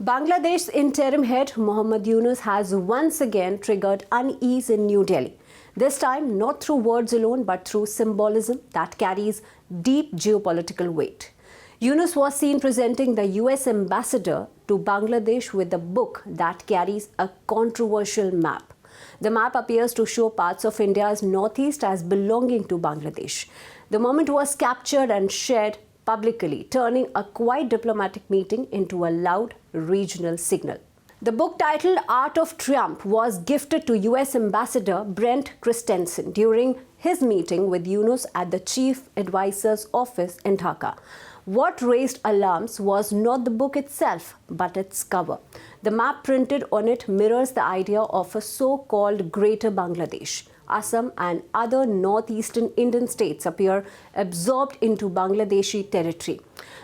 Bangladesh's interim head Muhammad Yunus has once again triggered unease in New Delhi. This time not through words alone but through symbolism that carries deep geopolitical weight. Yunus was seen presenting the US ambassador to Bangladesh with a book that carries a controversial map. The map appears to show parts of India's northeast as belonging to Bangladesh. The moment was captured and shared publicly, turning a quiet diplomatic meeting into a loud regional signal. The book titled Art of Triumph was gifted to US Ambassador Brent Christensen during his meeting with Yunus at the Chief Advisor's office in Dhaka. What raised alarms was not the book itself, but its cover. The map printed on it mirrors the idea of a so-called Greater Bangladesh. Assam and other northeastern Indian states appear absorbed into Bangladeshi territory.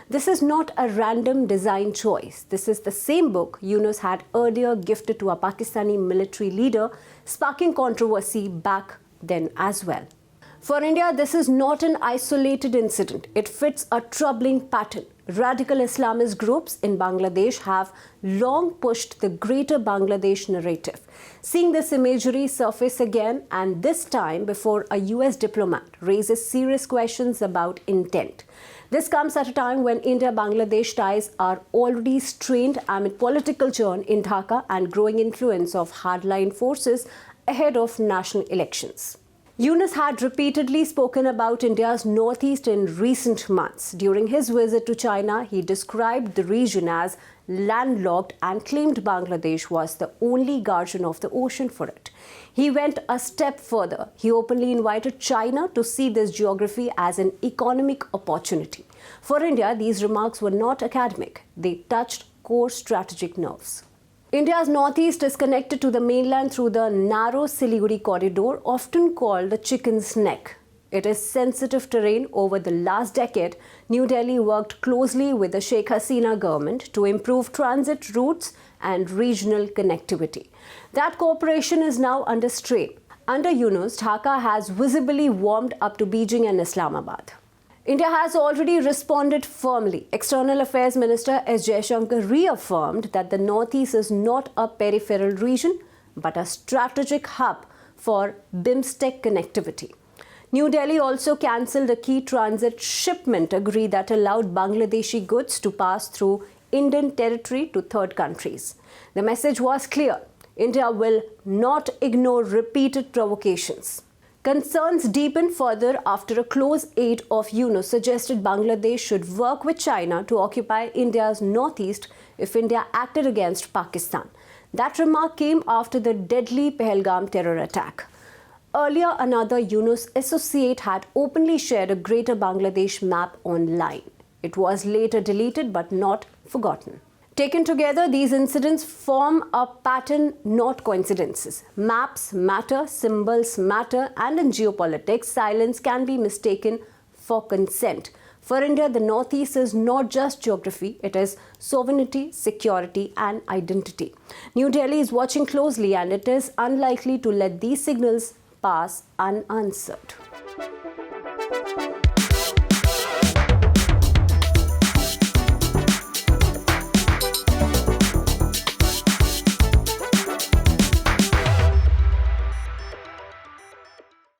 This is not a random design choice. This is the same book Yunus had earlier gifted to a Pakistani military leader, sparking controversy back then as well. For India, this is not an isolated incident. It fits a troubling pattern. Radical Islamist groups in Bangladesh have long pushed the Greater Bangladesh narrative. Seeing this imagery surface again, and this time before a US diplomat, raises serious questions about intent. This comes at a time when India-Bangladesh ties are already strained amid political churn in Dhaka and growing influence of hardline forces ahead of national elections. Yunus had repeatedly spoken about India's northeast in recent months. During his visit to China, he described the region as landlocked and claimed Bangladesh was the only guardian of the ocean for it. He went a step further. He openly invited China to see this geography as an economic opportunity. For India, these remarks were not academic. They touched core strategic nerves. India's northeast is connected to the mainland through the narrow Siliguri corridor, often called the chicken's neck. It is sensitive terrain. Over the last decade, New Delhi worked closely with the Sheikh Hasina government to improve transit routes and regional connectivity. That cooperation is now under strain. Under Yunus, Dhaka has visibly warmed up to Beijing and Islamabad. India has already responded firmly. External Affairs Minister S. Jaishankar reaffirmed that the Northeast is not a peripheral region, but a strategic hub for BIMSTEC connectivity. New Delhi also cancelled a key transit shipment agree that allowed Bangladeshi goods to pass through Indian territory to third countries. The message was clear: India will not ignore repeated provocations. Concerns deepened further after a close aide of Yunus suggested Bangladesh should work with China to occupy India's northeast if India acted against Pakistan. That remark came after the deadly Pahalgam terror attack. Earlier, another Yunus associate had openly shared a Greater Bangladesh map online. It was later deleted but not forgotten. Taken together, these incidents form a pattern, not coincidences. Maps matter, symbols matter, and in geopolitics, silence can be mistaken for consent. For India, the Northeast is not just geography, it is sovereignty, security, and identity. New Delhi is watching closely, and it is unlikely to let these signals pass unanswered.